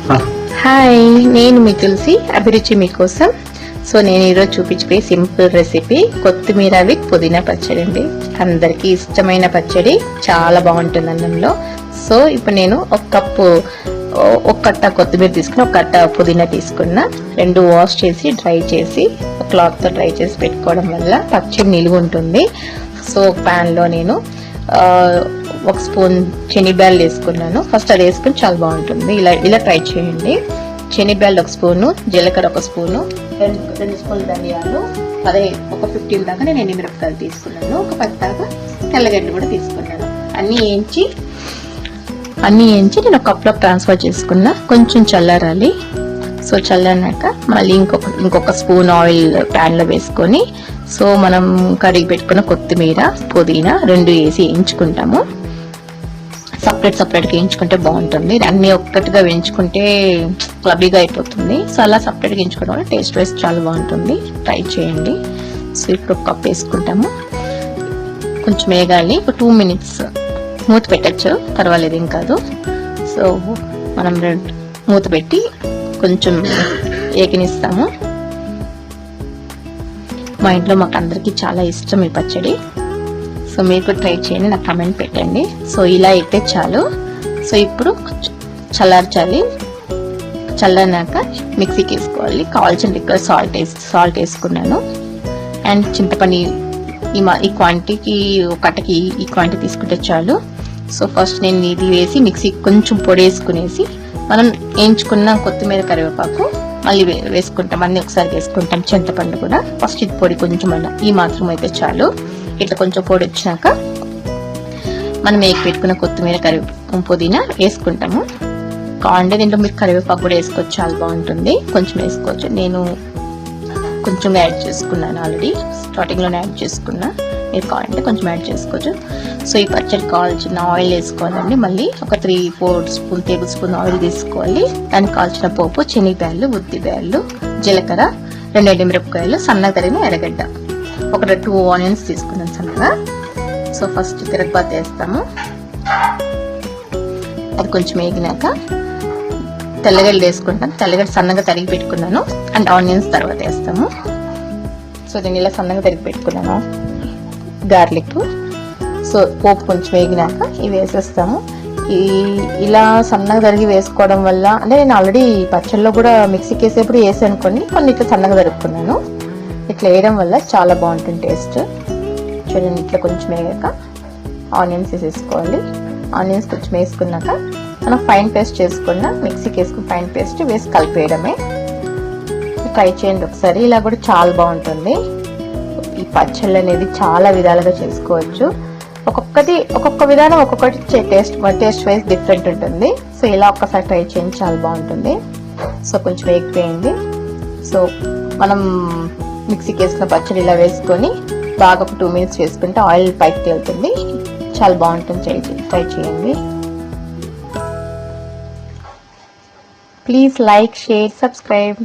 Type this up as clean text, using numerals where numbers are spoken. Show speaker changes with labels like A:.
A: Hi, నేను మీ తులసి. అభిరుచి మీకోసం. సో నేను ఈరోజు చూపించే సింపుల్ రెసిపీ కొత్తిమీర విత్ పుదీనా పచ్చడి అండి. అందరికీ ఇష్టమైన పచ్చడి, చాలా బాగుంటుంది అన్నంలో. సో ఇప్పుడు నేను ఒక కట్ట కొత్తిమీర తీసుకుని ఒక కట్ట పుదీనా తీసుకున్నా. రెండు వాష్ చేసి డ్రై చేసి క్లాత్తో డ్రై చేసి పెట్టుకోవడం వల్ల పచ్చడి నిలువ ఉంటుంది. సో ఒక ప్యాన్లో నేను ఒక స్పూన్ శనగబ్యాలు వేసుకున్నాను. ఫస్ట్ అది వేసుకుని చాలా బాగుంటుంది. ఇలా ట్రై చేయండి. శనగబ్యాలు ఒక స్పూను, జీలకర్ర ఒక స్పూను, రెండు స్పూన్లు ధనియాలు, అదే ఒక 15 దాకా నేను ఎండుమిరపకాయలు తీసుకున్నాను. ఒక 10 దాకా తెల్లగడ్డలు కూడా తీసుకున్నాను. అన్నీ వేయించి నేను ఒక కప్లోకి ట్రాన్స్ఫర్ చేసుకున్నా. కొంచెం చల్లారాలి. సో చల్లారినాక మళ్ళీ ఇంకొక స్పూన్ ఆయిల్ ప్యాన్లో వేసుకొని, సో మనం కడిగి పెట్టుకున్న కొత్తిమీర పుదీనా రెండు వేసి వేయించుకుంటాము. సపరేట్గా వేయించుకుంటే బాగుంటుంది. అన్నీ ఒక్కటిగా వేయించుకుంటే క్లబీగా అయిపోతుంది. సో అలా సపరేట్గా వేయించుకోవడం వల్ల టేస్ట్ వైజ్ చాలా బాగుంటుంది. ట్రై చేయండి. సో ఇప్పుడు ఒక కప్ వేసుకుంటాము. కొంచెం వేగాలి. ఒక 2 minutes మూత పెట్టచ్చు, పర్వాలేదు, ఏం కాదు. సో మనం మూత పెట్టి కొంచెం ఏకనిస్తాము. మా ఇంట్లో మాకు అందరికీ చాలా ఇష్టం ఈ పచ్చడి. సో మీరు ట్రై చేయండి, నాకు కామెంట్ పెట్టండి. సో ఇలా అయితే చాలు. సో ఇప్పుడు చల్లార్చాలి. చల్లారినాక మిక్సీకి వేసుకోవాలి. కావాల్సిన లిక్విడ్ సాల్ట్ వేసుకున్నాను. అండ్ చింతపండు ఈ క్వాంటిటీకి కట్టకి ఈ క్వాంటిటీ తీసుకుంటే చాలు. సో ఫస్ట్ నేను ఇది వేసి మిక్సీకి కొంచెం పొడి వేసుకునేసి మనం వేయించుకున్న కొత్తిమీర కరివేపాకు మళ్ళీ వేసుకుంటాం. అన్నీ ఒకసారి వేసుకుంటాం. చింతపండు కూడా ఫస్ట్ ఇది పొడి కొంచెం ఈ మాత్రం అయితే చాలు. ఇట్లా కొంచెం పొడి వచ్చినాక మనం వేగి పెట్టుకున్న కొత్తిమీర పుదీనా వేసుకుంటాము. కావాలంటే దీంట్లో మీరు కరివేపాకు కూడా వేసుకోవచ్చు, చాలా బాగుంటుంది. కొంచెం వేసుకోవచ్చు. నేను కొంచెం యాడ్ చేసుకున్నాను, ఆల్రెడీ స్టార్టింగ్లోనే యాడ్ చేసుకున్నా. మీరు కావాలంటే కొంచెం యాడ్ చేసుకోవచ్చు. సో ఈ పచ్చడి కావాల్సిన ఆయిల్ వేసుకోవాలండి. మళ్ళీ ఒక 3-4 టేబుల్ స్పూన్ ఆయిల్ తీసుకోవాలి. దానికి కావాల్సిన పోపు శనగబ్యాళ్ళు, ఉద్దిబ్యాళ్ళు, జీలకర్ర, 2 ఎండుమిరపకాయలు, సన్నగా తరిగిన ఎర్రగడ్డ, ఒక 2 ఆనియన్స్ తీసుకున్నాను సన్నగా. సో ఫస్ట్ తిరగబాత వేస్తాము. అది కొంచెం వేగినాక తెల్లగడ్డలు వేసుకుంటాను. తెల్లగడ్డ సన్నగా తరిగి పెట్టుకున్నాను. అండ్ ఆనియన్స్ తర్వాత వేస్తాము. సో దీన్ని ఇలా సన్నగా తరిగి పెట్టుకున్నాను. గార్లిక్. సో పోపు కొంచెం వేగినాక ఇవి వేసేస్తాము. ఇలా సన్నగా తరిగి వేసుకోవడం వల్ల, అంటే నేను ఆల్రెడీ పచ్చళ్ళలో కూడా మిక్సీకి వేసేప్పుడు వేసాను కొన్ని ఇట్లా సన్నగా తరుక్కున్నాను. ఇట్లా వేయడం వల్ల చాలా బాగుంటుంది టేస్ట్. చూడండి, ఇట్లా కొంచెం వేగాక ఆనియన్స్ వేసేసుకోవాలి. ఆనియన్స్ కొంచెం వేసుకున్నాక మనం ఫైన్ పేస్ట్ చేసుకున్న మిక్సీకి వేసుకుని ఫైన్ పేస్ట్ వేసి కలిపేయడమే. ట్రై చేయండి ఒకసారి. ఇలా కూడా చాలా బాగుంటుంది. ఈ పచ్చళ్ళు అనేది చాలా విధాలుగా చేసుకోవచ్చు. ఒక్కొక్క విధానం ఒక్కొక్కటి టేస్ట్ వైజ్ డిఫరెంట్ ఉంటుంది. సో ఇలా ఒక్కసారి ట్రై చేయండి, చాలా బాగుంటుంది. సో కొంచెం వేగిపోయింది. సో మనం మిక్సీకి వేసుకున్న పచ్చడి ఇలా వేసుకొని బాగా ఒక 2 minutes వేసుకుంటే ఆయిల్ పైకి తేలుతుంది. చాలా బాగుంటుంది. ట్రై చేయండి. Please like, share, subscribe.